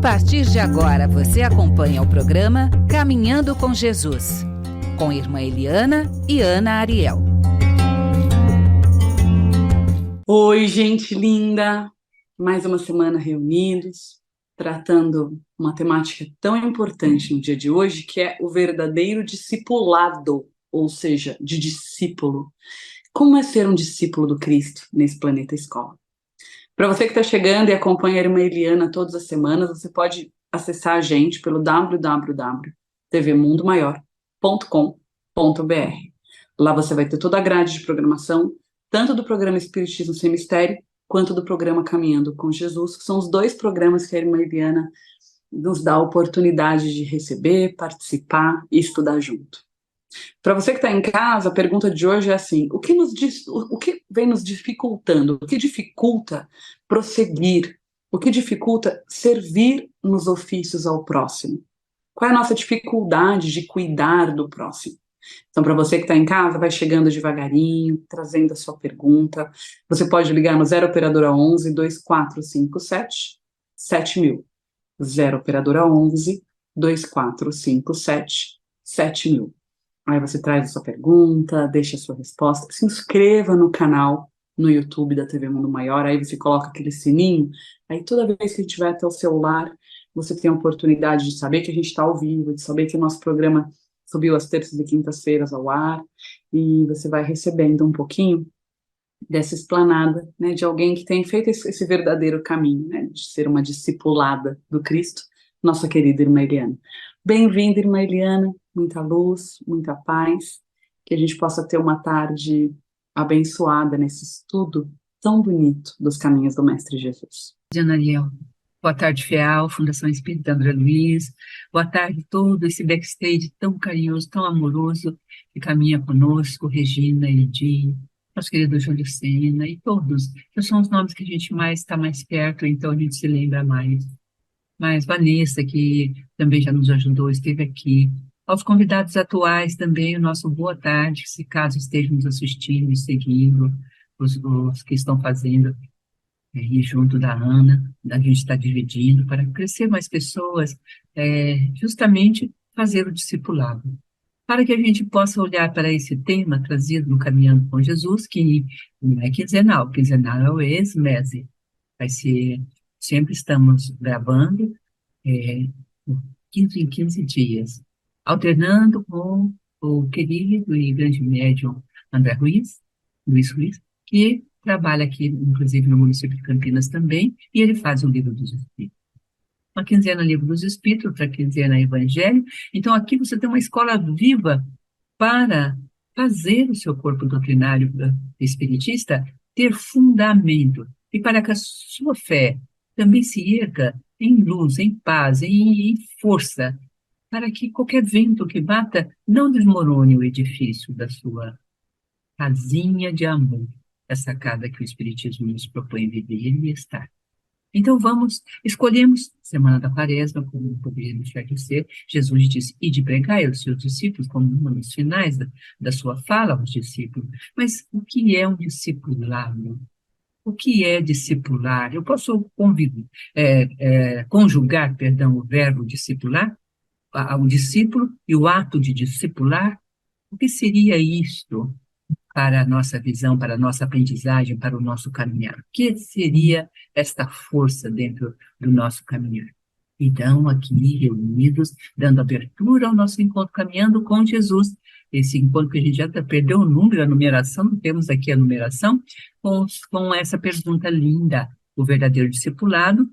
partir de agora, você acompanha o programa Caminhando com Jesus, com Irmã Eliana e Ana Ariel. Oi, gente linda! Mais uma semana reunidos, tratando uma temática tão importante no dia de hoje, que é o verdadeiro discipulado, ou seja, de discípulo. Como é ser um discípulo do Cristo nesse planeta escola? Para você que está chegando e acompanha a Irmã Eliana todas as semanas, você pode acessar a gente pelo www.tvmundomaior.com.br. Lá você vai ter toda a grade de programação, tanto do programa Espiritismo Sem Mistério, quanto do programa Caminhando com Jesus, que são os dois programas que a Irmã Eliana nos dá a oportunidade de receber, participar e estudar junto. Para você que está em casa, a pergunta de hoje é assim: o que vem nos dificultando? O que dificulta prosseguir? O que dificulta servir nos ofícios ao próximo? Qual é a nossa dificuldade de cuidar do próximo? Então, para você que está em casa, vai chegando devagarinho, trazendo a sua pergunta. Você pode ligar no 0 Operadora 11 2457 7000. 0 Operadora 11 2457 7000. Aí você traz a sua pergunta, deixa a sua resposta, se inscreva no canal no YouTube da TV Mundo Maior, aí você coloca aquele sininho, aí toda vez que a gente vai até o celular, você tem a oportunidade de saber que a gente está ao vivo, de saber que o nosso programa subiu às terças e quintas-feiras ao ar, e você vai recebendo um pouquinho dessa esplanada, né, de alguém que tem feito esse verdadeiro caminho, né, de ser uma discipulada do Cristo, nossa querida Irmã Eliana. Bem-vinda, Irmã Eliana, muita luz, muita paz, que a gente possa ter uma tarde abençoada nesse estudo tão bonito dos caminhos do Mestre Jesus. Ana Ariel. Boa tarde, FEAL, Fundação Espírita André Luiz. Boa tarde todo esse backstage tão carinhoso, tão amoroso, que caminha conosco, Regina, Edi, nosso querido Júlio Sena e todos, que são os nomes que a gente mais está mais perto, então a gente se lembra mais. Mas Vanessa, que também já nos ajudou, esteve aqui. Aos convidados atuais também, o nosso boa tarde, se caso estejam nos assistindo e seguindo, os que estão fazendo, e junto da Ana, a gente está dividindo para crescer mais pessoas, justamente fazer o discipulado. Para que a gente possa olhar para esse tema trazido no Caminhando com Jesus, que não é quinzenal é o ex-mese. Vai ser, sempre estamos gravando, 15 em 15 dias, alternando com o querido e grande médium André Luiz Ruiz, que trabalha aqui, inclusive, no município de Campinas também, e ele faz o Livro dos Espíritos. Uma quinzena Livro dos Espíritos, outra quinzena Evangelho. Então, aqui você tem uma escola viva para fazer o seu corpo doutrinário espiritista ter fundamento, e para que a sua fé também se erga em luz, em paz, em força, para que qualquer vento que bata não desmorone o edifício da sua casinha de amor, essa casa que o Espiritismo nos propõe viver e estar. Então escolhemos Semana da Quaresma, como poderia deixar de ser. Jesus disse, ide pregai aos seus discípulos, como um dos finais da sua fala aos discípulos. Mas o que é um discipulado? O que é discipular? Eu posso conjugar, o verbo discipular, o discípulo e o ato de discipular? O que seria isto para a nossa visão, para a nossa aprendizagem, para o nosso caminhar? O que seria esta força dentro do nosso caminhar? Então, aqui reunidos, dando abertura ao nosso encontro Caminhando com Jesus, esse encontro que a gente já perdeu o número, a numeração, temos aqui a numeração, com essa pergunta linda, o verdadeiro discipulado,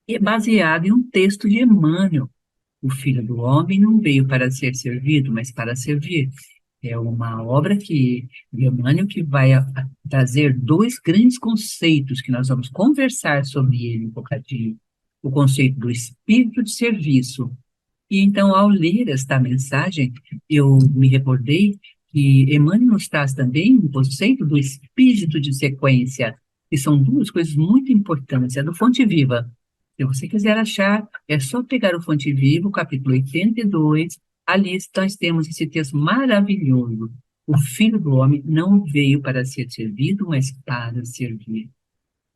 é baseado em um texto de Emmanuel. O Filho do Homem não veio para ser servido, mas para servir. É uma obra de Emmanuel que vai trazer dois grandes conceitos que nós vamos conversar sobre ele um bocadinho. O conceito do espírito de serviço. E então, ao ler esta mensagem, eu me recordei que Emmanuel nos traz também o conceito do espírito de sequência, que são duas coisas muito importantes. É do Fonte Viva. Se você quiser achar, é só pegar o Fonte Viva, o capítulo 82, ali nós temos esse texto maravilhoso. O Filho do Homem não veio para ser servido, mas para servir.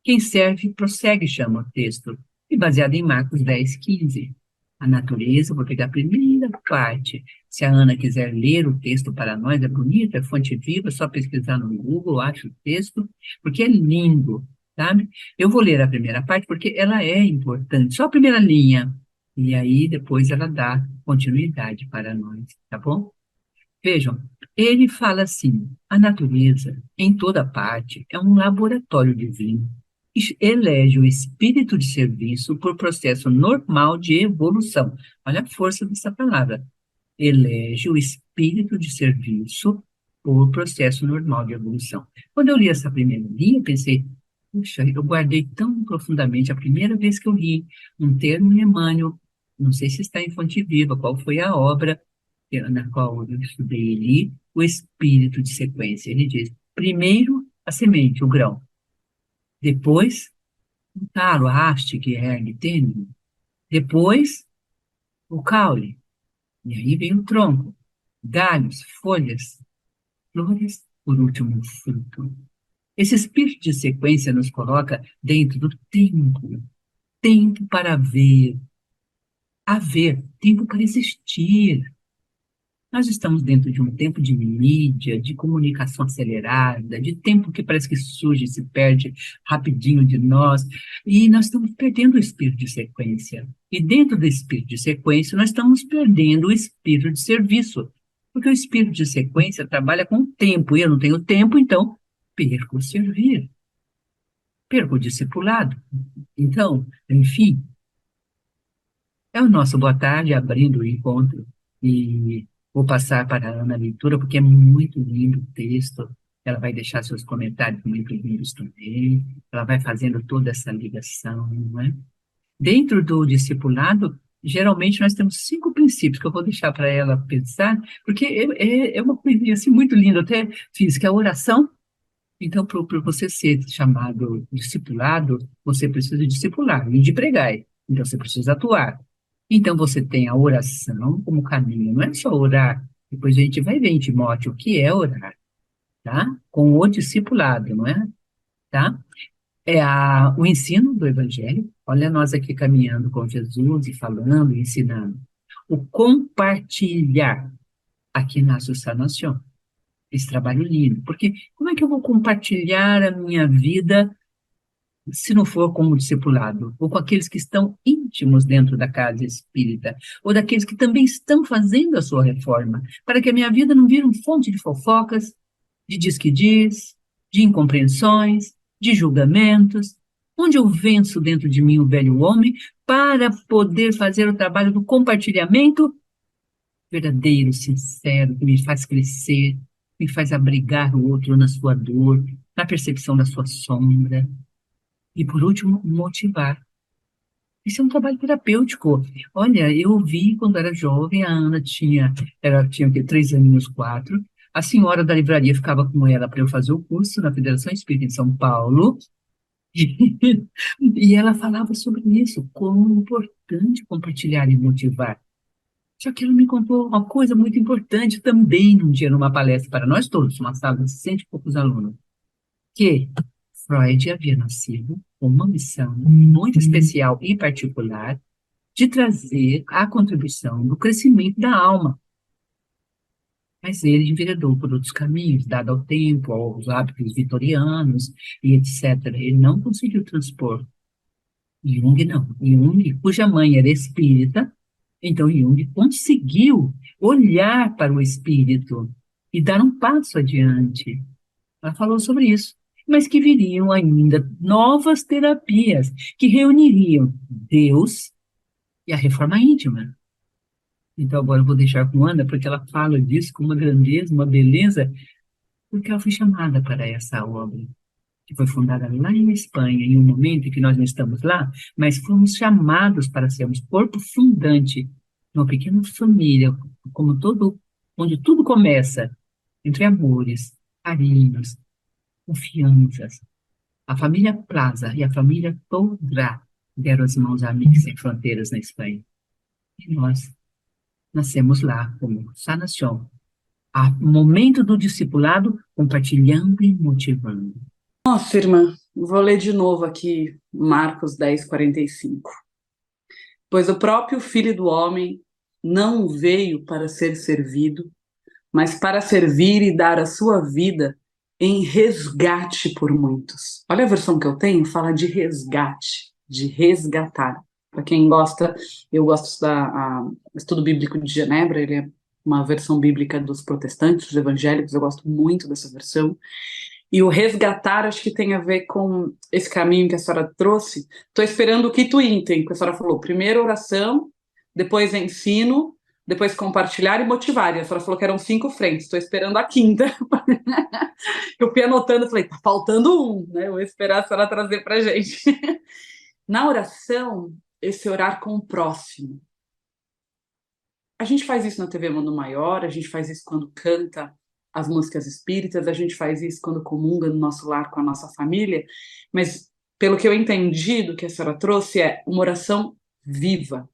Quem serve, prossegue, chama o texto. e baseado em Marcos 10:15. A natureza, vou pegar a primeira parte. Se a Ana quiser ler o texto para nós, é bonito, é fonte viva, é só pesquisar no Google, acha o texto, porque é lindo, sabe? Eu vou ler a primeira parte porque ela é importante, só a primeira linha. E aí depois ela dá continuidade para nós, tá bom? Vejam, ele fala assim: a natureza, em toda parte, é um laboratório divino. Elege o espírito de serviço por processo normal de evolução. Olha a força dessa palavra. Elege o espírito de serviço por processo normal de evolução. Quando eu li essa primeira linha, eu pensei, puxa, eu guardei tão profundamente, a primeira vez que eu li um termo em Emmanuel, não sei se está em Fonte Viva, qual foi a obra na qual eu estudei ali, o espírito de sequência. Ele diz, primeiro a semente, o grão, depois o talo, a haste, que é a tênue, depois o caule, e aí vem o tronco, galhos, folhas, flores, por último o fruto. Esse espírito de sequência nos coloca dentro do tempo, tempo para ver, haver, tempo para existir. Nós estamos dentro de um tempo de mídia, de comunicação acelerada, de tempo que parece que surge e se perde rapidinho de nós, e nós estamos perdendo o espírito de sequência. E dentro do espírito de sequência, nós estamos perdendo o espírito de serviço, porque o espírito de sequência trabalha com o tempo, e eu não tenho tempo, então perco o servir, perco o discipulado. Então, enfim, é o nosso boa tarde abrindo o encontro e vou passar para a Ana a leitura, porque é muito lindo o texto. Ela vai deixar seus comentários muito lindos também. Ela vai fazendo toda essa ligação, não é? Dentro do discipulado, geralmente nós temos 5 princípios que eu vou deixar para ela pensar, porque é uma coisinha assim muito linda. Eu até fiz que é a oração. Então, para você ser chamado discipulado, você precisa discipular e de pregar. Então, você precisa atuar. Então, você tem a oração como caminho. Não é só orar. Depois a gente vai ver em Timóteo o que é orar, tá? Com o discipulado, não é? Tá? O ensino do Evangelho. Olha nós aqui caminhando com Jesus e falando, e ensinando. O compartilhar. Aqui nasce o Sanação. Esse trabalho lindo. Porque como é que eu vou compartilhar a minha vida se não for como discipulado, ou com aqueles que estão íntimos dentro da casa espírita, ou daqueles que também estão fazendo a sua reforma, para que a minha vida não vire uma fonte de fofocas, de diz que diz, de incompreensões, de julgamentos, onde eu venço dentro de mim o velho homem, para poder fazer o trabalho do compartilhamento verdadeiro, sincero, que me faz crescer, me faz abrigar o outro na sua dor, na percepção da sua sombra. E, por último, motivar. Isso é um trabalho terapêutico. Olha, eu vi quando era jovem, ela tinha o quê? 3 aninhos, 4. A senhora da livraria ficava com ela para eu fazer o curso na Federação Espírita em São Paulo. E ela falava sobre isso, como é importante compartilhar e motivar. Só que ela me contou uma coisa muito importante também um dia numa palestra para nós todos, uma sala de 100 e poucos alunos, que Freud havia nascido com uma missão muito especial e particular de trazer a contribuição do crescimento da alma. Mas ele enveredou por outros caminhos, dado ao tempo, aos hábitos vitorianos e etc. Ele não conseguiu transpor. Jung não. Jung, cuja mãe era espírita, então Jung conseguiu olhar para o espírito e dar um passo adiante. Ela falou sobre isso, mas que viriam ainda novas terapias que reuniriam Deus e a reforma íntima. Então agora eu vou deixar com Ana, porque ela fala disso com uma grandeza, uma beleza, porque ela foi chamada para essa obra, que foi fundada lá em Espanha, em um momento em que nós não estamos lá, mas fomos chamados para sermos corpo fundante de uma pequena família, como onde tudo começa, entre amores, carinhos, confianças. A família Plaza e a família Toldrá deram as mãos a Amigos Sem Fronteiras na Espanha. E nós nascemos lá como Sanação. A momento do discipulado, compartilhando e motivando. Nossa, irmã, Vou ler de novo aqui Marcos 10:45. Pois o próprio Filho do Homem não veio para ser servido, mas para servir e dar a sua vida em resgate por muitos. Olha a versão que eu tenho, fala de resgate, de resgatar. Para quem gosta, eu gosto de estudar o Estudo Bíblico de Genebra, ele é uma versão bíblica dos protestantes, dos evangélicos, eu gosto muito dessa versão. E o resgatar, acho que tem a ver com esse caminho que a senhora trouxe. Estou esperando o quinto item, que a senhora falou. Primeiro oração, depois ensino, depois compartilhar e motivar. E a senhora falou que eram 5 frentes. Estou esperando a quinta. Eu fui anotando, falei, tá faltando um, né? Eu vou esperar a senhora trazer para a gente. Na oração, esse orar com o próximo. A gente faz isso na TV Mundo Maior, a gente faz isso quando canta as músicas espíritas, a gente faz isso quando comunga no nosso lar com a nossa família, mas pelo que eu entendi do que a senhora trouxe é uma oração viva.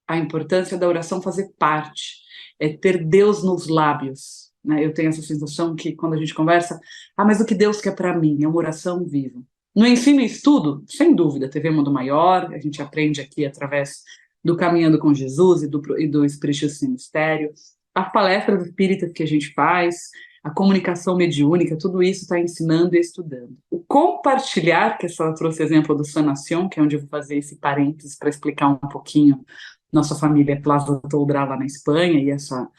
A importância da oração fazer parte, é ter Deus nos lábios, né? Eu tenho essa sensação que quando a gente conversa, mas o que Deus quer para mim é uma oração viva. No ensino e estudo, sem dúvida, TV Mundo Maior, a gente aprende aqui através do Caminhando com Jesus e do Espiritismo Sem Mistério, as palestras espíritas que a gente faz, a comunicação mediúnica, tudo isso está ensinando e estudando. O compartilhar, que a senhora trouxe exemplo do Sanación, que é onde eu vou fazer esse parênteses para explicar um pouquinho nossa família Plaza Toldrá lá na Espanha e essa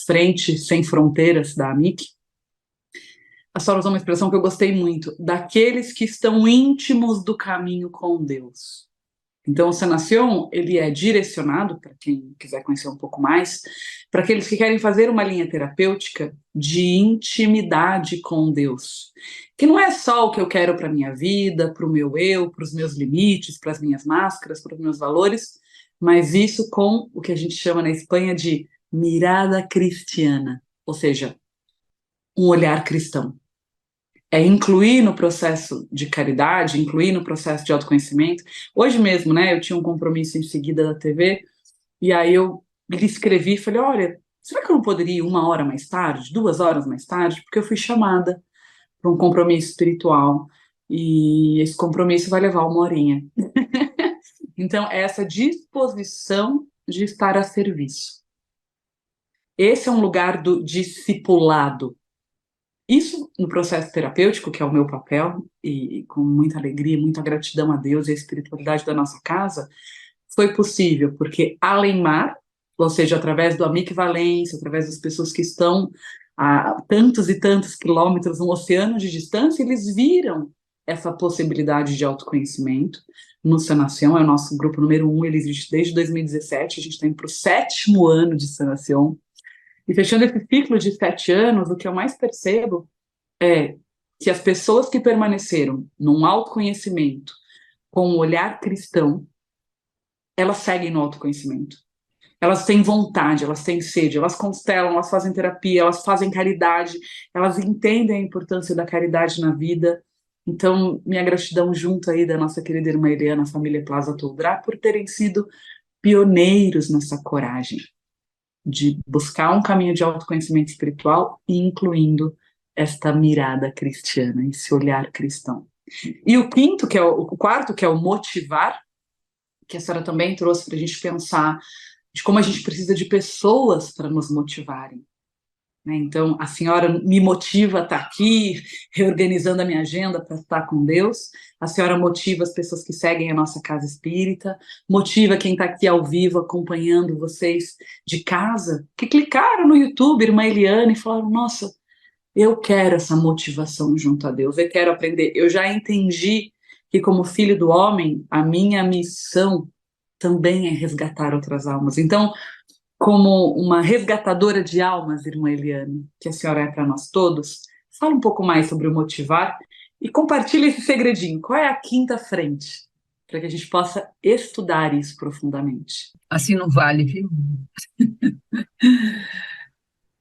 frente sem fronteiras da AMIC. A senhora usou uma expressão que eu gostei muito, daqueles que estão íntimos do caminho com Deus. Então, o Sanación, ele é direcionado, para quem quiser conhecer um pouco mais, para aqueles que querem fazer uma linha terapêutica de intimidade com Deus. Que não é só o que eu quero para a minha vida, para o meu eu, para os meus limites, para as minhas máscaras, para os meus valores, mas isso com o que a gente chama na Espanha de mirada cristiana, ou seja, um olhar cristão. É incluir no processo de caridade, incluir no processo de autoconhecimento. Hoje mesmo, né, eu tinha um compromisso em seguida da TV, e aí eu lhe escrevi e falei, olha, será que eu não poderia ir 1 hora mais tarde, 2 horas mais tarde? Porque eu fui chamada para um compromisso espiritual, e esse compromisso vai levar 1 horinha. Então, é essa disposição de estar a serviço. Esse é um lugar do discipulado. Isso no processo terapêutico, que é o meu papel, e com muita alegria, muita gratidão a Deus e a espiritualidade da nossa casa, foi possível, porque além mar, ou seja, através do Amic Valência, através das pessoas que estão a tantos e tantos quilômetros, um oceano de distância, eles viram essa possibilidade de autoconhecimento. No Sanación, é o nosso grupo número 1, ele existe desde 2017, a gente está indo para o 7º ano de Sanación. E fechando esse ciclo de 7 anos, o que eu mais percebo é que as pessoas que permaneceram num autoconhecimento com um olhar cristão, elas seguem no autoconhecimento. Elas têm vontade, elas têm sede, elas constelam, elas fazem terapia, elas fazem caridade, elas entendem a importância da caridade na vida. Então, minha gratidão junto aí da nossa querida irmã Eliana, família Plaza Toldrá, por terem sido pioneiros nessa coragem de buscar um caminho de autoconhecimento espiritual, incluindo esta mirada cristiana, esse olhar cristão. E o quarto, que é o motivar, que a senhora também trouxe para a gente pensar de como a gente precisa de pessoas para nos motivarem. Né? Então, a senhora me motiva a estar aqui, reorganizando a minha agenda para estar com Deus. A senhora motiva as pessoas que seguem a nossa casa espírita, motiva quem está aqui ao vivo acompanhando vocês de casa, que clicaram no YouTube, irmã Eliana, e falaram, nossa, eu quero essa motivação junto a Deus, eu quero aprender. Eu já entendi que como filho do homem, a minha missão também é resgatar outras almas. Então, como uma resgatadora de almas, irmã Eliane, que a senhora é para nós todos, fala um pouco mais sobre o motivar e compartilha esse segredinho. Qual é a quinta frente? Para que a gente possa estudar isso profundamente. Assim não vale, viu?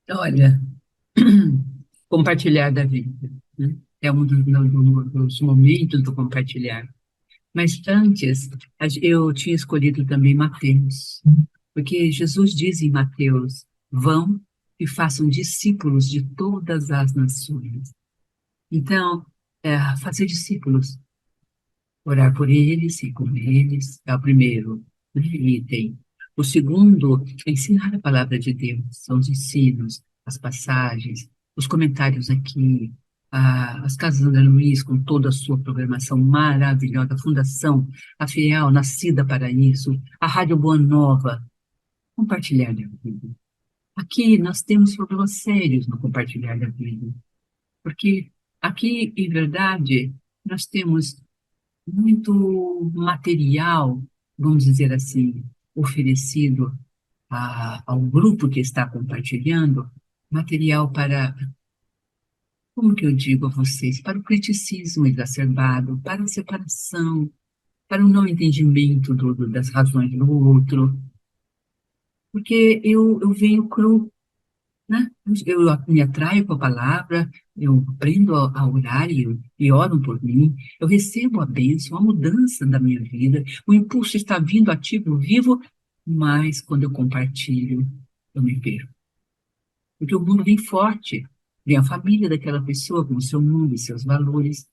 Olha, compartilhar da vida, né? É um dos momentos do compartilhar. Mas antes, eu tinha escolhido também Mateus, porque Jesus diz em Mateus, vão e façam discípulos de todas as nações. Então, fazer discípulos Orar por eles e com eles é o primeiro, né, item. O segundo é ensinar a palavra de Deus, são os ensinos, as passagens, os comentários aqui, as Casas André Luiz, com toda a sua programação maravilhosa, a Fundação, a Fiel, nascida para isso, a Rádio Boa Nova, compartilhar da vida. Aqui nós temos problemas sérios no compartilhar da vida, porque aqui, em verdade, nós temos muito material, vamos dizer assim, oferecido ao grupo que está compartilhando, material para, como que eu digo a vocês, para o criticismo exacerbado, para a separação, para o não entendimento das razões do outro, porque eu venho cru, né? Eu me atraio com a palavra, eu aprendo a orar e oram por mim, eu recebo a bênção, a mudança da minha vida, o impulso está vindo ativo, vivo, mas quando eu compartilho, eu me perco. Porque o mundo vem forte, vem a família daquela pessoa com o seu mundo e seus valores,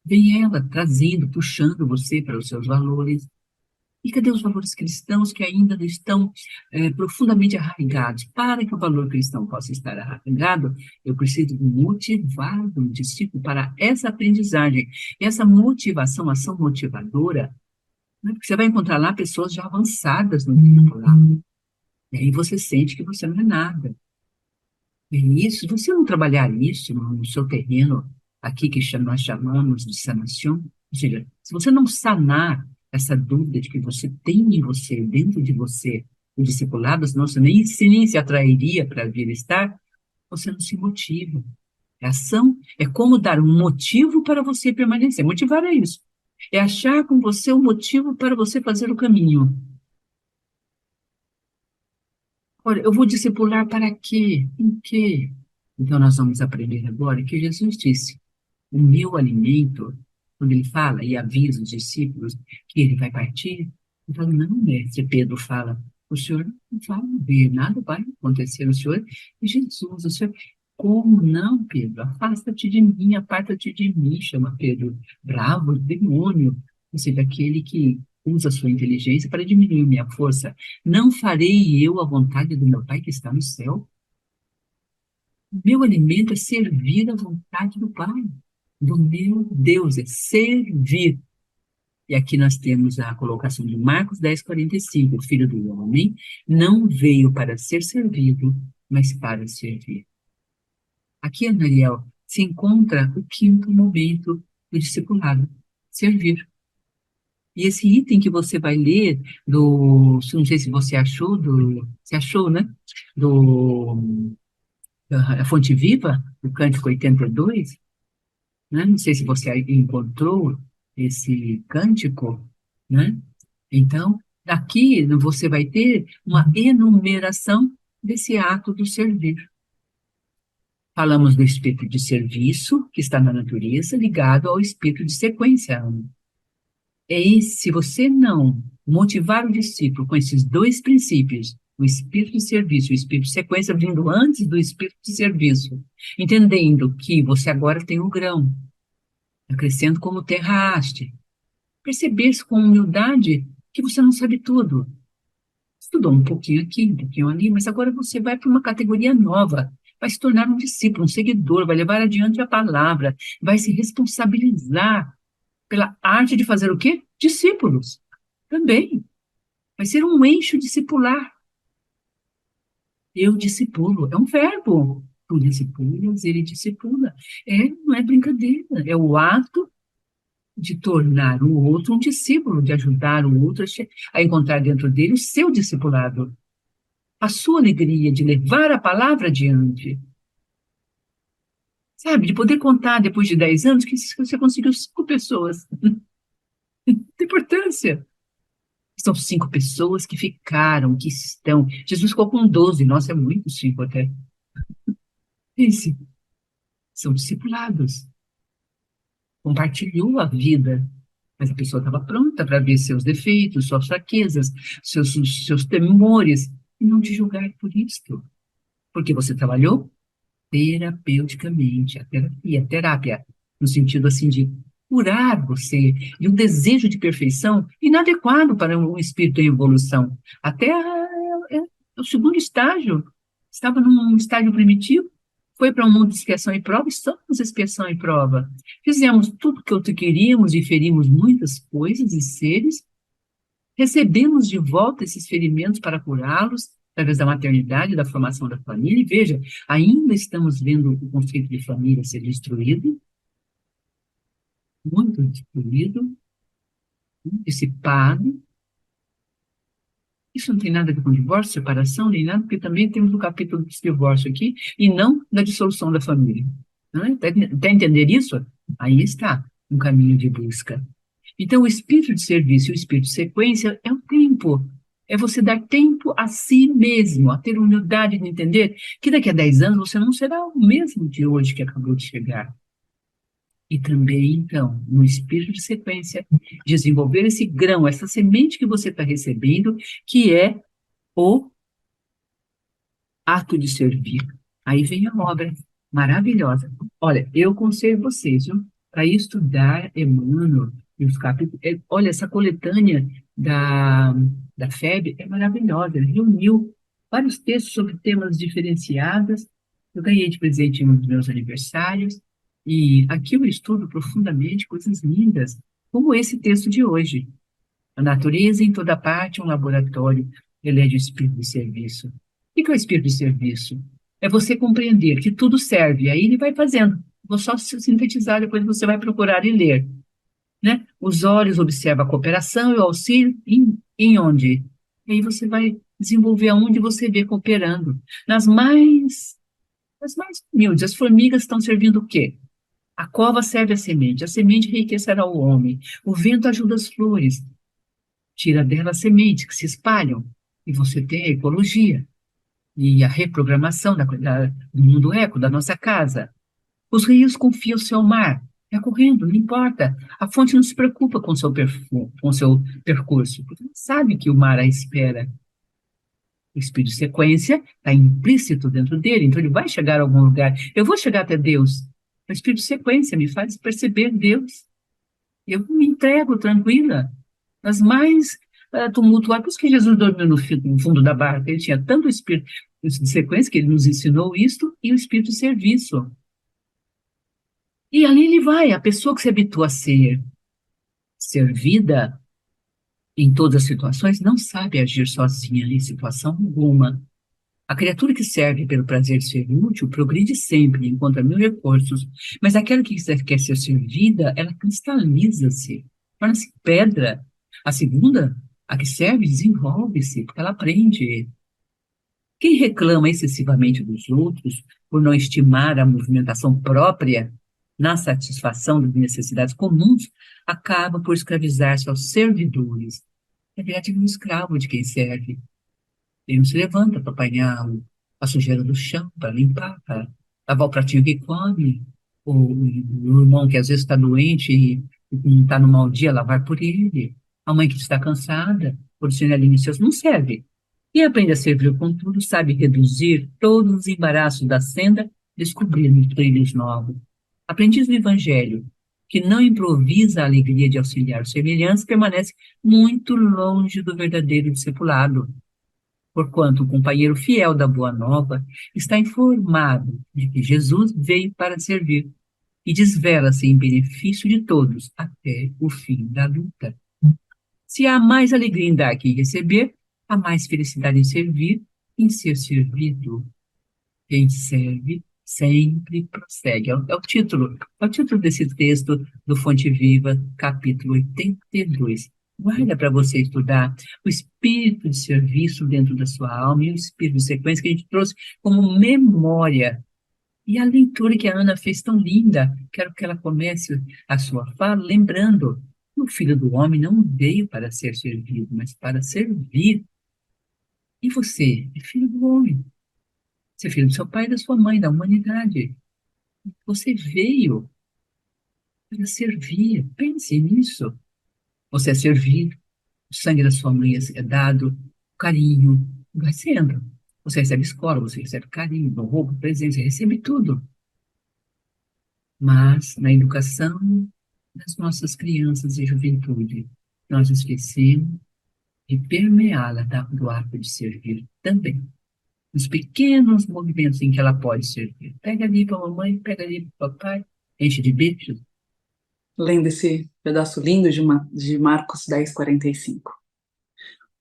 vem ela trazendo, puxando você para os seus valores. E cadê os valores cristãos que ainda não estão profundamente arraigados? Para que o valor cristão possa estar arraigado, eu preciso motivar o discípulo para essa aprendizagem. E essa motivação, ação motivadora, né? Porque você vai encontrar lá pessoas já avançadas no discipulado. E aí você sente que você não é nada. E isso, se você não trabalhar isso no seu terreno, aqui que nós chamamos de sanação, ou seja, se você não sanar essa dúvida de que você tem em você, dentro de você, o discipulado, senão você nem se atrairia para vir estar, você não se motiva. A ação é como dar um motivo para você permanecer. Motivar é isso. É achar com você um motivo para você fazer o caminho. Ora, eu vou discipular para quê? Em quê? Então, nós vamos aprender agora que Jesus disse: o meu alimento, quando ele fala e avisa os discípulos que ele vai partir, ele fala: não, mestre. Pedro fala: o senhor não vai morrer, nada vai acontecer. O senhor é Jesus, o senhor. Como não, Pedro? Afasta-te de mim, aparta-te de mim, chama Pedro bravo, demônio. Ou seja, aquele que usa a sua inteligência para diminuir minha força. Não farei eu a vontade do meu Pai que está no céu? Meu alimento é servir a vontade do Pai, do meu Deus, é servir. E aqui nós temos a colocação de Marcos 10:45, o Filho do Homem não veio para ser servido, mas para servir. Aqui, Anariel, se encontra o quinto momento do discipulado, servir. E esse item que você vai ler, não sei se você achou, você achou, né? Da Fonte Viva, do Cântico 82, né? Não sei se você encontrou esse cântico, né? Então, aqui você vai ter uma enumeração desse ato do servir. Falamos do espírito de serviço, que está na natureza, ligado ao espírito de sequência. Se você não motivar o discípulo com esses dois princípios, o espírito de serviço e o espírito de sequência, vindo antes do espírito de serviço, entendendo que você agora tem um grão, crescendo como terra haste, perceber-se com humildade que você não sabe tudo. Estudou um pouquinho aqui, um pouquinho ali, mas agora você vai para uma categoria nova, vai se tornar um discípulo, um seguidor, vai levar adiante a palavra, vai se responsabilizar pela arte de fazer o quê? Discípulos. Também. Vai ser um eixo discipular. Eu discipulo. É um verbo. Tu discipulas, ele discipula. Não é brincadeira. É o ato de tornar o outro um discípulo, de ajudar o outro a encontrar dentro dele o seu discipulado. A sua alegria de levar a palavra adiante. Sabe, de poder contar depois de 10 anos que você conseguiu 5 pessoas. Tem importância. São 5 pessoas que ficaram, que estão. Jesus ficou com 12, nossa, é muito 5 até. Pense, são discipulados. Compartilhou a vida, mas a pessoa estava pronta para ver seus defeitos, suas fraquezas, seus temores, e não te julgar por isso. Porque você trabalhou terapeuticamente, a terapia, no sentido assim de curar você de um desejo de perfeição inadequado para um espírito em evolução. Até o segundo estágio, estava num estágio primitivo, foi para um mundo de expiação e prova, estamos em expiação e prova. Fizemos tudo o que queríamos e ferimos muitas coisas e seres, recebemos de volta esses ferimentos para curá-los, através da maternidade, da formação da família, e veja, ainda estamos vendo o conceito de família ser destruído, muito destruído, muito dissipado. Isso não tem nada a ver com divórcio, separação, nem nada, porque também temos o capítulo do divórcio aqui, e não da dissolução da família. Não é? Até entender isso, aí está um caminho de busca. Então, o espírito de serviço e o espírito de sequência é o tempo. É você dar tempo a si mesmo, a ter humildade de entender que daqui a 10 anos você não será o mesmo de hoje que acabou de chegar. E também, então, no espírito de sequência, desenvolver esse grão, essa semente que você está recebendo, que é o ato de servir. Aí vem a obra maravilhosa. Olha, eu aconselho vocês, viu, para estudar Emmanuel e os capítulos. Olha, essa coletânea da FEB é maravilhosa. Ele reuniu vários textos sobre temas diferenciados. Eu ganhei de presente em um dos meus aniversários. E aqui eu estudo profundamente coisas lindas, como esse texto de hoje. A natureza em toda parte é um laboratório, ele é de espírito de serviço. O que é o espírito de serviço? É você compreender que tudo serve, aí ele vai fazendo. Vou só sintetizar, depois você vai procurar e ler. Né? Os olhos observam a cooperação e o auxílio em onde? E aí você vai desenvolver aonde você vê cooperando. Nas mais humildes, as formigas estão servindo o quê? A cova serve a semente enriquecerá o homem, o vento ajuda as flores, tira dela as sementes que se espalham, e você tem a ecologia e a reprogramação do mundo eco, da nossa casa. Os rios confiam o seu mar, é correndo, não importa. A fonte não se preocupa com o seu percurso, porque sabe que o mar a espera. O espírito de sequência está implícito dentro dele, então ele vai chegar a algum lugar. Eu vou chegar até Deus. O espírito de sequência me faz perceber Deus. Eu me entrego tranquila, nas mais tumultuadas. Por isso que Jesus dormiu no fundo da barca. Ele tinha tanto o espírito de sequência, que ele nos ensinou isto, e o espírito de serviço. E ali ele vai, a pessoa que se habitua a ser servida em todas as situações, não sabe agir sozinha em situação alguma. A criatura que serve pelo prazer de ser útil progride sempre, encontra mil recursos, mas aquela que quer ser servida, ela cristaliza-se, torna-se pedra. A segunda, a que serve, desenvolve-se, porque ela aprende. Quem reclama excessivamente dos outros, por não estimar a movimentação própria na satisfação das necessidades comuns, acaba por escravizar-se aos servidores. É virado um escravo de quem serve. Ele não se levanta para apanhar a sujeira do chão, para limpar, para lavar o pratinho que come. O irmão que às vezes está doente e não está no mau dia, lavar por ele. A mãe que está cansada, por alinhar seus não serve. Quem aprende a servir com tudo sabe reduzir todos os embaraços da senda, descobrindo trilhos novos. Aprendiz do Evangelho, que não improvisa a alegria de auxiliar os semelhantes, permanece muito longe do verdadeiro discipulado. Porquanto o companheiro fiel da Boa Nova está informado de que Jesus veio para servir e desvela-se em benefício de todos até o fim da luta. Se há mais alegria em dar que em receber, há mais felicidade em servir e em ser servido. Quem serve sempre prossegue. É o título desse texto do Fonte Viva, capítulo 82. Guarda para você estudar o espírito de serviço dentro da sua alma e o espírito de sequência que a gente trouxe como memória. E a leitura que a Ana fez tão linda, quero que ela comece a sua fala lembrando que o Filho do Homem não veio para ser servido, mas para servir. E você é filho do homem. Você é filho do seu pai e da sua mãe, da humanidade. Você veio para servir. Pense nisso. Você é servido, o sangue da sua mãe é dado, carinho, vai sendo. Você recebe escola, você recebe carinho, roupa, presente, você recebe tudo. Mas na educação nas nossas crianças e juventude. Nós esquecemos de permeá-la do ato de servir também. Os pequenos movimentos em que ela pode servir. Pega ali para a mamãe, pega ali para o papai, enche de beijos. Lendo esse pedaço lindo de Marcos 10:45.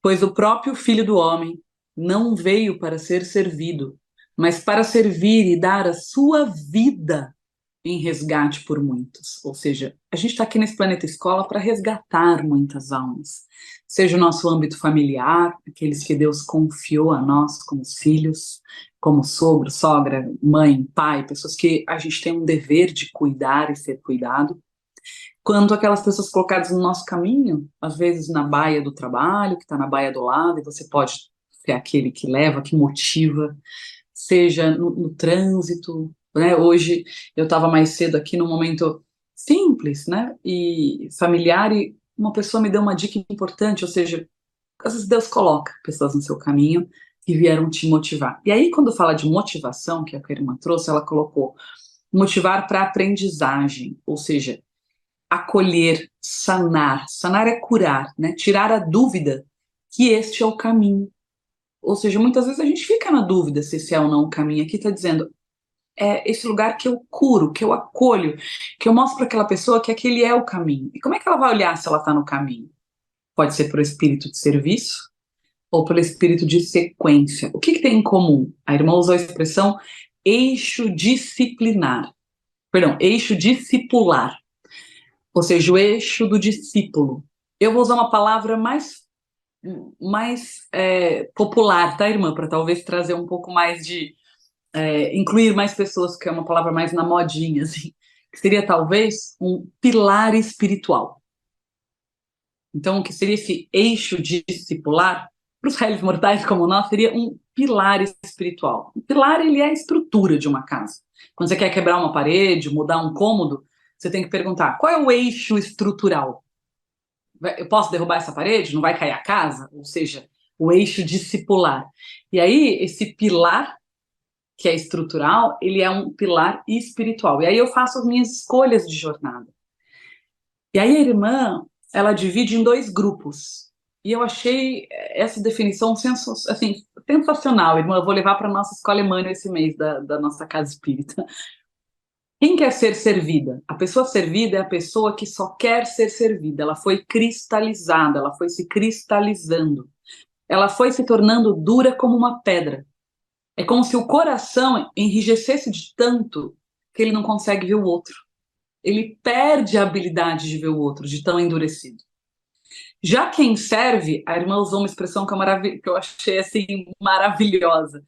Pois o próprio Filho do Homem não veio para ser servido, mas para servir e dar a sua vida em resgate por muitos. Ou seja, a gente está aqui nesse planeta escola para resgatar muitas almas. Seja o nosso âmbito familiar, aqueles que Deus confiou a nós como filhos, como sogro, sogra, mãe, pai, pessoas que a gente tem um dever de cuidar e ser cuidado, quanto aquelas pessoas colocadas no nosso caminho, às vezes na baia do trabalho, que está na baia do lado, e você pode ser aquele que leva, que motiva, seja no trânsito, né? Hoje eu estava mais cedo aqui num momento simples, né, e familiar, e uma pessoa me deu uma dica importante, ou seja, às vezes Deus coloca pessoas no seu caminho que vieram te motivar. E aí, quando fala de motivação, que a irmã trouxe, ela colocou motivar para aprendizagem, ou seja, acolher, sanar. Sanar é curar, né? Tirar a dúvida que este é o caminho. Ou seja, muitas vezes a gente fica na dúvida se esse é ou não o caminho. Aqui está dizendo, é esse lugar que eu curo, que eu acolho, que eu mostro para aquela pessoa que aquele é o caminho. E como é que ela vai olhar se ela está no caminho? Pode ser pelo espírito de serviço ou pelo espírito de sequência. O que tem em comum? A irmã usou a expressão eixo disciplinar. Perdão, eixo discipular. Ou seja, o eixo do discípulo. Eu vou usar uma palavra mais popular, tá, irmã? Para talvez trazer um pouco mais de... incluir mais pessoas, que é uma palavra mais na modinha, assim. Que seria talvez um pilar espiritual. Então, o que seria esse eixo discipular, para os réis mortais como nós, seria um pilar espiritual. O pilar, ele é a estrutura de uma casa. Quando você quer quebrar uma parede, mudar um cômodo, você tem que perguntar, qual é o eixo estrutural? Eu posso derrubar essa parede? Não vai cair a casa? Ou seja, o eixo discipular. E aí, esse pilar, que é estrutural, ele é um pilar espiritual. E aí eu faço as minhas escolhas de jornada. E aí a irmã, ela divide em 2 grupos. E eu achei essa definição assim, sensacional, irmã. Eu vou levar para a nossa escola Emmanuel esse mês, da nossa casa espírita. Quem quer ser servida? A pessoa servida é a pessoa que só quer ser servida. Ela foi cristalizada, ela foi se cristalizando. Ela foi se tornando dura como uma pedra. É como se o coração enrijecesse de tanto que ele não consegue ver o outro. Ele perde a habilidade de ver o outro, de tão endurecido. Já quem serve, a irmã usou uma expressão que eu achei assim, maravilhosa.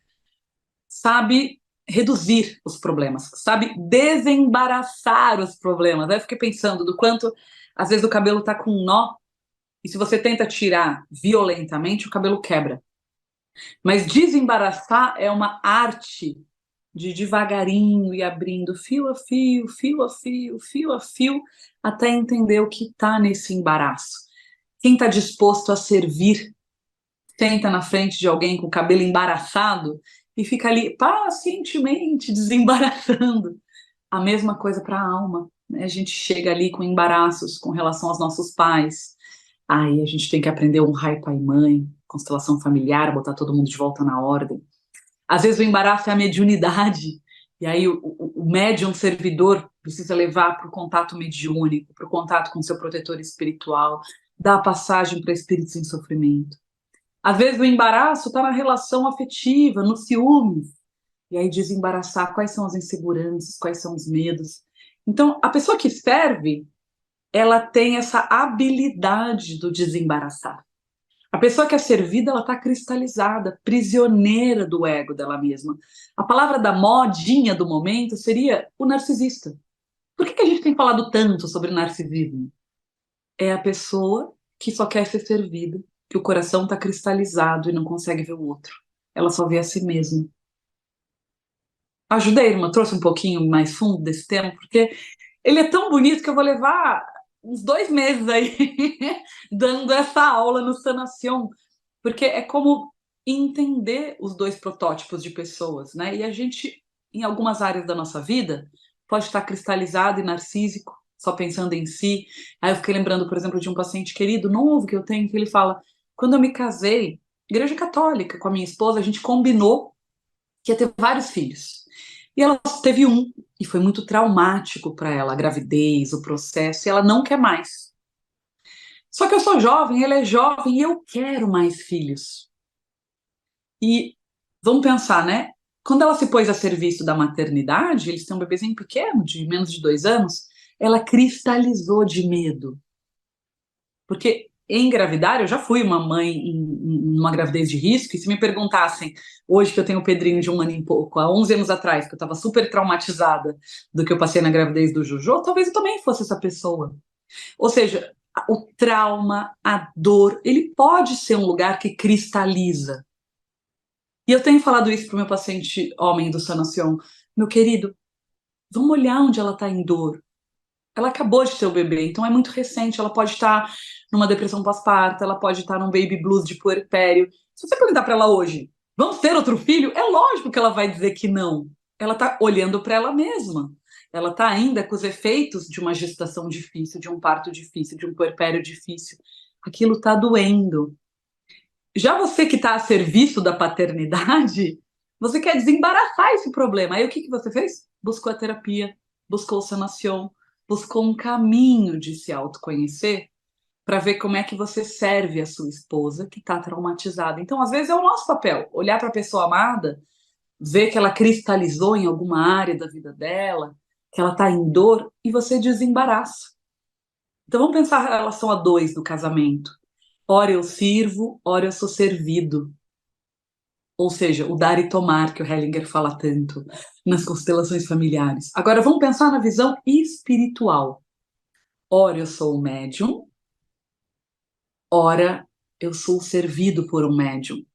Sabe reduzir os problemas, sabe desembaraçar os problemas. Aí eu fiquei pensando do quanto, às vezes, o cabelo está com um nó, e se você tenta tirar violentamente, o cabelo quebra. Mas desembaraçar é uma arte de devagarinho e abrindo fio a fio, fio a fio, fio a fio, até entender o que está nesse embaraço. Quem está disposto a servir, senta na frente de alguém com o cabelo embaraçado e fica ali pacientemente desembaraçando. A mesma coisa para a alma, né? A gente chega ali com embaraços com relação aos nossos pais. Aí a gente tem que aprender a honrar pai e mãe, constelação familiar, botar todo mundo de volta na ordem. Às vezes o embaraço é a mediunidade, e aí o médium servidor precisa levar para o contato mediúnico, para o contato com seu protetor espiritual, dar a passagem para espíritos em sofrimento. Às vezes o embaraço está na relação afetiva, no ciúme, e aí desembaraçar quais são as inseguranças, quais são os medos. Então, a pessoa que serve, ela tem essa habilidade do desembaraçar. A pessoa que é servida, ela está cristalizada, prisioneira do ego dela mesma. A palavra da modinha do momento seria o narcisista. Por que a gente tem falado tanto sobre narcisismo? É a pessoa que só quer ser servida, que o coração está cristalizado e não consegue ver o outro. Ela só vê a si mesma. Ajudei, irmã, trouxe um pouquinho mais fundo desse tema, porque ele é tão bonito que eu vou levar uns 2 meses aí dando essa aula no Sanação, porque é como entender os 2 protótipos de pessoas, né? E a gente, em algumas áreas da nossa vida, pode estar cristalizado e narcísico, só pensando em si. Aí eu fiquei lembrando, por exemplo, de um paciente querido, novo que eu tenho, que ele fala, quando eu me casei, igreja católica, com a minha esposa, a gente combinou que ia ter vários filhos. E ela teve um, e foi muito traumático para ela, a gravidez, o processo, e ela não quer mais. Só que eu sou jovem, ele é jovem, e eu quero mais filhos. E vamos pensar, né? Quando ela se pôs a serviço da maternidade, eles têm um bebezinho pequeno, de menos de 2 anos, ela cristalizou de medo. Porque engravidar, eu já fui uma mãe em uma gravidez de risco, e se me perguntassem, hoje que eu tenho o Pedrinho de 1 ano e pouco, há 11 anos atrás, que eu estava super traumatizada do que eu passei na gravidez do Jojo, talvez eu também fosse essa pessoa. Ou seja, o trauma, a dor, ele pode ser um lugar que cristaliza. E eu tenho falado isso para o meu paciente homem do Sanacion, meu querido, vamos olhar onde ela está em dor. Ela acabou de ter o bebê, então é muito recente, ela pode estar numa depressão pós-parto, ela pode estar num baby blues de puerpério. Se você perguntar para ela hoje, vamos ter outro filho? É lógico que ela vai dizer que não. Ela está olhando para ela mesma. Ela está ainda com os efeitos de uma gestação difícil, de um parto difícil, de um puerpério difícil. Aquilo está doendo. Já você que está a serviço da paternidade, você quer desembaraçar esse problema. Aí o que você fez? Buscou a terapia, buscou o Sanacion, buscou um caminho de se autoconhecer para ver como é que você serve a sua esposa que está traumatizada. Então, às vezes, é o nosso papel, olhar para a pessoa amada, ver que ela cristalizou em alguma área da vida dela, que ela está em dor, e você desembaraça. Então, vamos pensar a relação a dois do casamento. Ora eu sirvo, ora eu sou servido. Ou seja, o dar e tomar, que o Hellinger fala tanto nas constelações familiares. Agora, vamos pensar na visão espiritual. Ora eu sou o médium, ora eu sou servido por um médium.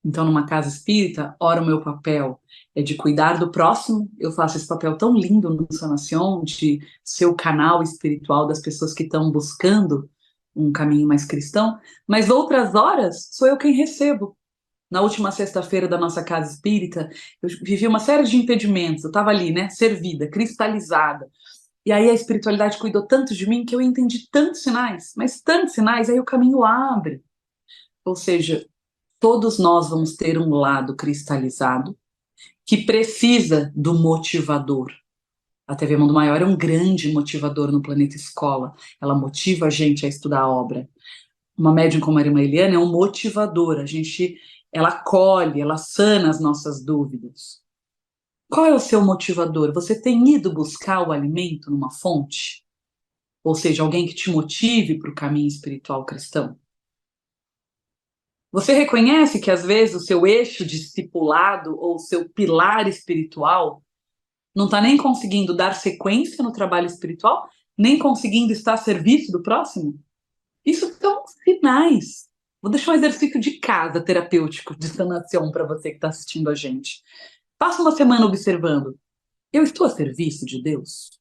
Então, numa casa espírita, ora o meu papel é de cuidar do próximo, eu faço esse papel tão lindo no Sanacion, de ser o canal espiritual das pessoas que estão buscando um caminho mais cristão, mas outras horas sou eu quem recebo. Na última sexta-feira da nossa casa espírita, eu vivi uma série de impedimentos, eu estava ali, né, servida, cristalizada, e aí a espiritualidade cuidou tanto de mim que eu entendi tantos sinais, mas tantos sinais, aí o caminho abre. Ou seja, todos nós vamos ter um lado cristalizado que precisa do motivador. A TV Mundo Maior é um grande motivador no planeta escola. Ela motiva a gente a estudar a obra. Uma médium como a irmã Eliana é um motivador. Ela acolhe, ela sana as nossas dúvidas. Qual é o seu motivador? Você tem ido buscar o alimento numa fonte? Ou seja, alguém que te motive para o caminho espiritual cristão? Você reconhece que às vezes o seu eixo discipulado ou o seu pilar espiritual não está nem conseguindo dar sequência no trabalho espiritual, nem conseguindo estar a serviço do próximo? Isso são sinais. Vou deixar um exercício de casa terapêutico de sanação para você que está assistindo a gente. Passa uma semana observando. Eu estou a serviço de Deus?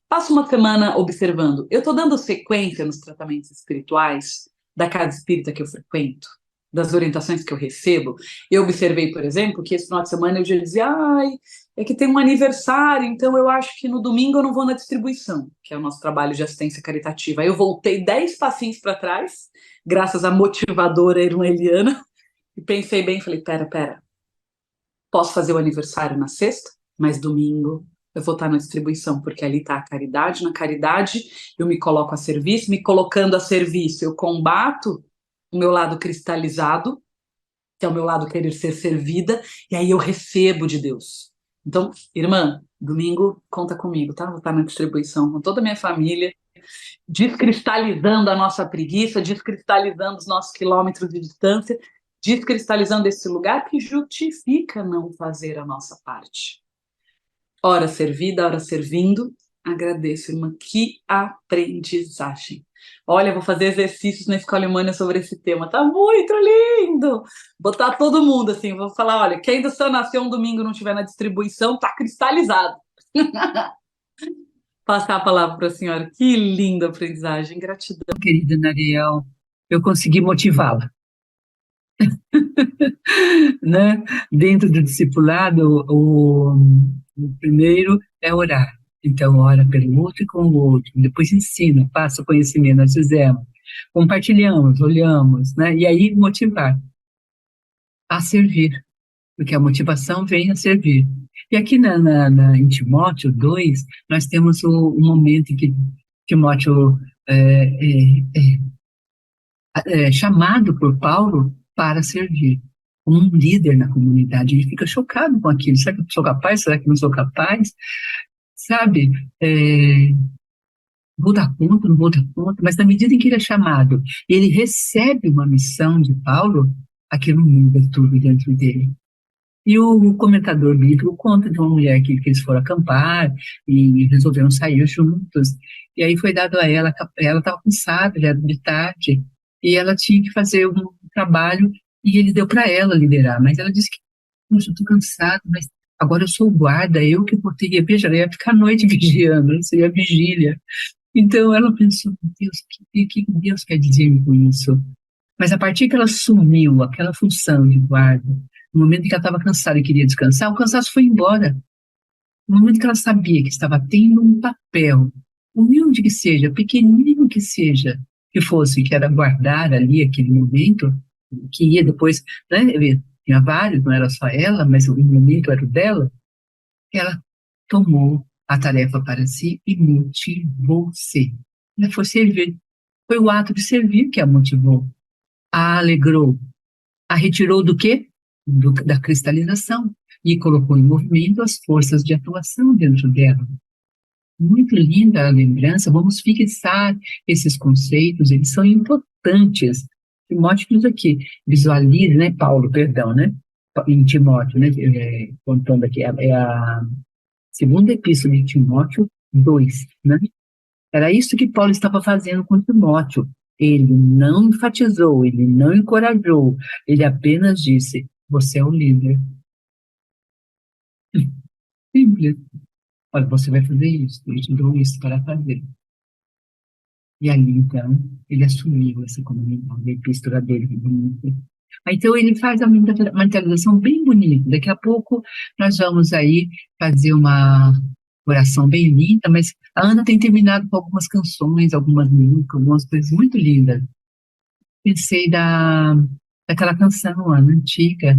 Passa uma semana observando. Eu estou dando sequência nos tratamentos espirituais da casa espírita que eu frequento? Das orientações que eu recebo? Eu observei, por exemplo, que esse final de semana eu já dizia, é que tem um aniversário, então eu acho que no domingo eu não vou na distribuição, que é o nosso trabalho de assistência caritativa. Aí eu voltei 10 passinhos para trás, graças à motivadora irmã Eliana, e pensei bem, falei, pera, posso fazer o aniversário na sexta, mas domingo eu vou estar na distribuição, porque ali está a caridade. Na caridade eu me coloco a serviço, me colocando a serviço eu combato o meu lado cristalizado, que é o meu lado querer ser servida, e aí eu recebo de Deus. Então, irmã, domingo conta comigo, tá? Vou estar na distribuição com toda a minha família, descristalizando a nossa preguiça, descristalizando os nossos quilômetros de distância, descristalizando esse lugar que justifica não fazer a nossa parte. Ora servida, ora servindo, agradeço, irmã, que aprendizagem. Olha, vou fazer exercícios na Escola Emmanuel sobre esse tema, tá muito lindo! Botar todo mundo assim, vou falar, olha, quem do Sanacion domingo não estiver na distribuição, tá cristalizado. Passar a palavra para a senhora, que linda aprendizagem, gratidão. Querida Nariel, eu consegui motivá-la. Né? Dentro do discipulado, o primeiro é orar. Então, ora pelo outro e com o outro, depois ensina, passa o conhecimento, nós fizemos, compartilhamos, olhamos, né? E aí motivar a servir, porque a motivação vem a servir. E aqui em Timóteo 2, nós temos o momento em que Timóteo é chamado por Paulo para servir, como um líder na comunidade. Ele fica chocado com aquilo. Será que eu sou capaz? Será que eu não sou capaz? Sabe? É, vou dar conta, não vou dar conta, mas na medida em que ele é chamado, ele recebe uma missão de Paulo, aquilo muda tudo dentro dele. E o comentador bíblico conta de uma mulher que eles foram acampar e resolveram sair juntos. E aí foi dado a ela estava cansada, já era de tarde, e ela tinha que fazer um trabalho, e ele deu para ela liderar. Mas ela disse que, poxa, eu estou cansada, mas agora eu sou o guarda, eu que porteria. Veja, ela ia ficar a noite vigiando, seria vigília. Então ela pensou, meu Deus, o que Deus quer dizer com isso? Mas a partir que ela assumiu aquela função de guarda, no momento em que ela estava cansada e queria descansar, o cansaço foi embora. No momento que ela sabia que estava tendo um papel, humilde que seja, pequenino que fosse, que era guardar ali aquele momento, que ia depois, né, tinha vários, não era só ela, mas o momento era o dela, ela tomou a tarefa para si e motivou-se. Ela foi servir. Foi o ato de servir que a motivou, a alegrou, a retirou do quê? Da cristalização e colocou em movimento as forças de atuação dentro dela. Muito linda a lembrança, vamos fixar esses conceitos, eles são importantes. Timóteo diz aqui, visualize, né, Paulo, perdão, né, em Timóteo, né, contando aqui, é a segunda epístola de Timóteo 2, né, era isso que Paulo estava fazendo com Timóteo. Ele não enfatizou, ele não encorajou, ele apenas disse: você é o líder. Simples. Olha, você vai fazer isso, eu te dou isso para fazer. E ali, então, ele assumiu essa comunidade, a epístola dele, bonita. Então, ele faz a mentalização bem bonita. Daqui a pouco, nós vamos aí fazer uma oração bem linda, mas a Ana tem terminado com algumas canções, algumas músicas, algumas coisas muito lindas. Pensei daquela canção, Ana, antiga,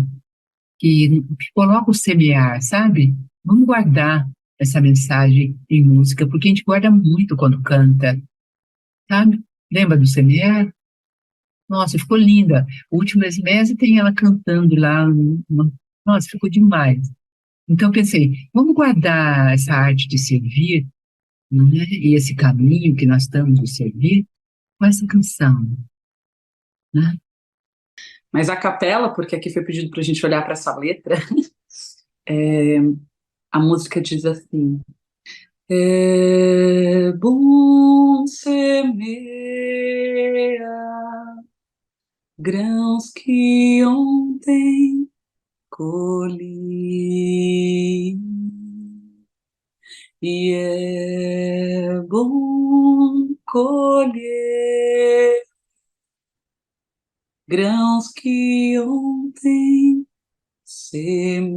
que coloca o semear, sabe? Vamos guardar essa mensagem em música, porque a gente guarda muito quando canta, sabe? Lembra do semear? Nossa, ficou linda. O último mês tem ela cantando lá. Nossa, ficou demais. Então pensei, vamos guardar essa arte de servir, né? E esse caminho que nós estamos de servir com essa canção, né? Mas a capela, porque aqui foi pedido para a gente olhar para essa letra, a música diz assim: é bom semear grãos que ontem colhi, e é bom colher grãos que ontem semeei.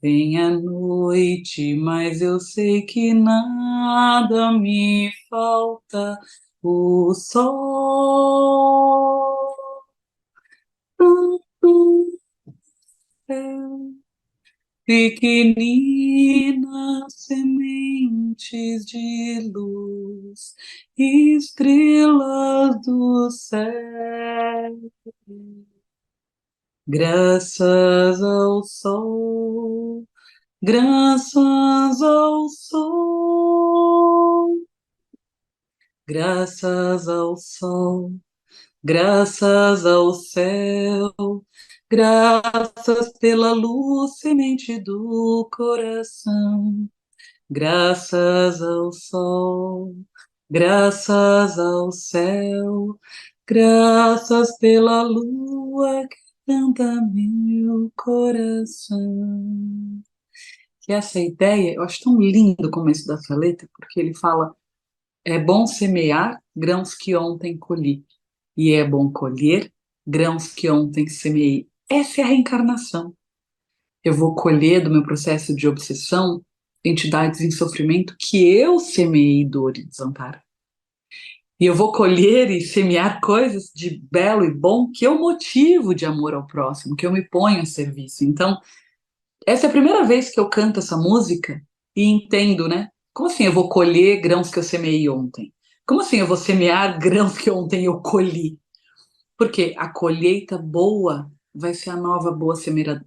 Vem a noite, mas eu sei que nada me falta. O sol, tanto céu, pequeninas sementes de luz, estrelas do céu. Graças ao sol, graças ao sol, graças ao sol, graças ao céu, graças pela luz, semente do coração, graças ao sol, graças ao céu, graças pela lua que canta meu coração. Que essa ideia, eu acho tão lindo o começo dessa letra, porque ele fala: é bom semear grãos que ontem colhi, e é bom colher grãos que ontem semeei. Essa é a reencarnação. Eu vou colher do meu processo de obsessão entidades em sofrimento que eu semeei dor e desamparo. E eu vou colher e semear coisas de belo e bom que eu motivo de amor ao próximo, que eu me ponho a serviço. Então, essa é a primeira vez que eu canto essa música e entendo, né? Como assim eu vou colher grãos que eu semeei ontem? Como assim eu vou semear grãos que ontem eu colhi? Porque a colheita boa vai ser a nova boa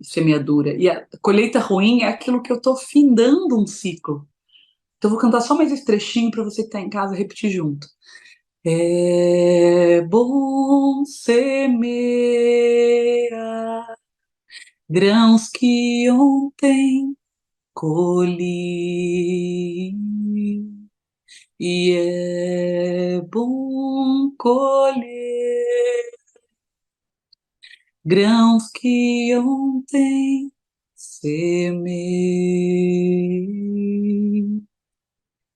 semeadura. E a colheita ruim é aquilo que eu estou findando um ciclo. Então, eu vou cantar só mais esse trechinho para você que está em casa repetir junto. É bom semear grãos que ontem colhi, e é bom colher grãos que ontem semeei.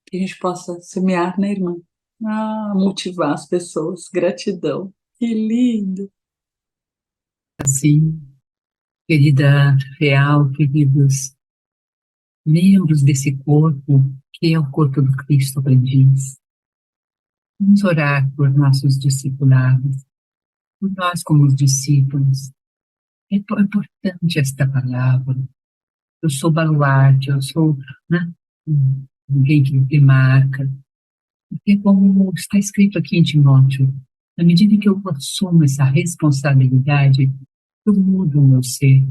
Que a gente possa semear, né, irmã? Motivar as pessoas. Gratidão. Que lindo. Assim, querida Real, queridos membros desse corpo, que é o corpo do Cristo aprendiz, vamos orar por nossos discipulados, por nós como os discípulos. É importante esta palavra. Eu sou baluarte, eu sou, né, alguém que marca. Porque como está escrito aqui em Timóteo, na medida que eu assumo essa responsabilidade, eu mudo o meu ser.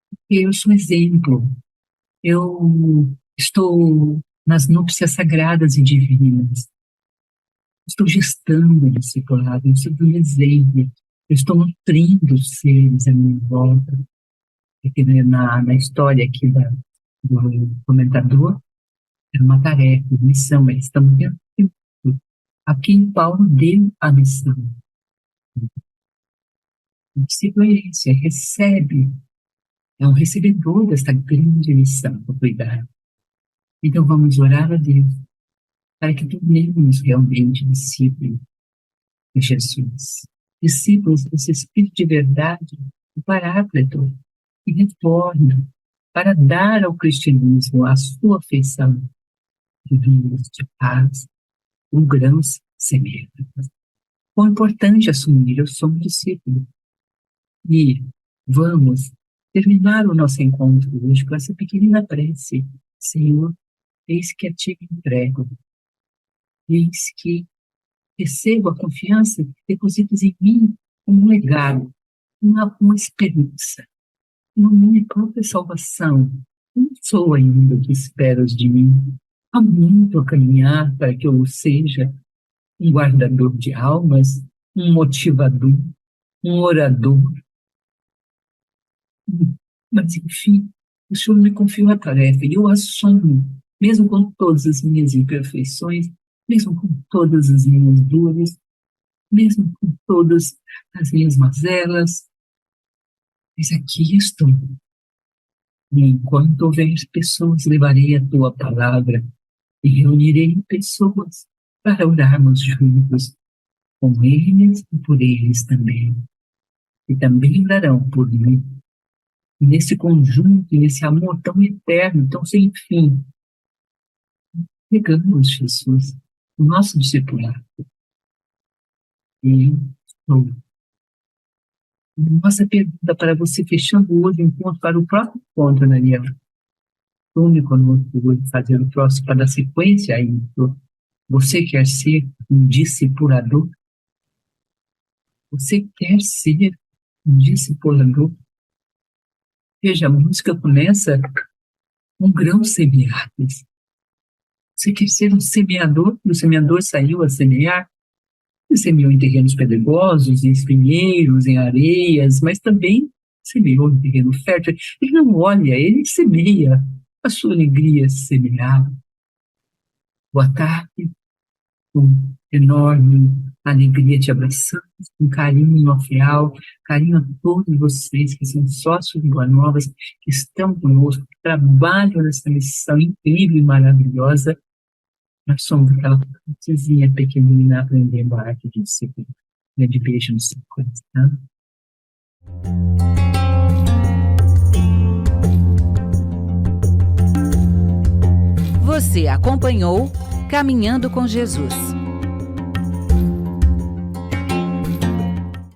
Porque eu sou exemplo. Eu estou nas núpcias sagradas e divinas. Estou gestando o discipulado, eu estou dando exemplo. Eu estou nutrindo os seres à minha volta. Aqui na história aqui do comentador, era uma tarefa, uma missão. Eles estão dentro a quem Paulo deu a missão. O discípulo é esse, recebe, é um recebedor desta grande missão para cuidar. Então vamos orar a Deus para que tornemos realmente discípulos de Jesus. Discípulos desse Espírito de verdade, o Paráclito, que retorna para dar ao cristianismo a sua afeição de vida, de paz, com grãos semeados. Quão importante assumir, eu sou um discípulo. E vamos terminar o nosso encontro hoje com essa pequenina prece. Senhor, eis que a ti me entrego. Eis que recebo a confiança que depositas em mim como um legado, uma esperança, uma minha própria salvação. Não sou ainda o que esperas de mim. Há muito a caminhar para que eu seja um guardador de almas, um motivador, um orador. Mas, enfim, o Senhor me confiou a tarefa e eu assumo, mesmo com todas as minhas imperfeições, mesmo com todas as minhas dores, mesmo com todas as minhas mazelas. Mas aqui estou. E enquanto houver pessoas, levarei a tua palavra e reunirei pessoas para orarmos juntos, com eles e por eles também. E também orarão por mim. E nesse conjunto, nesse amor tão eterno, tão sem fim, pegamos Jesus, o nosso discipulado. E eu, nossa pergunta para você, fechando hoje o encontro para o próximo encontro, Daniel. Tome conosco hoje, fazer o próximo, para dar sequência a isso. Você quer ser um discipulador? Você quer ser um discipulador? Veja, a música começa com grãos semeados. Você quer ser um semeador? O semeador saiu a semear. Ele semeou em terrenos pedregosos, em espinheiros, em areias, mas também semeou em terreno fértil. Ele não olha, ele semeia. A sua alegria é semear. Boa tarde, com enorme alegria te abraçamos, com carinho afial, carinho a todos vocês que são sócios de Boa Novas, que estão conosco, que trabalham nessa missão incrível e maravilhosa. Nós somos aquela princesinha pequenina aprendendo a arte de disciplina. Grande beijo no seu coração. Você acompanhou Caminhando com Jesus.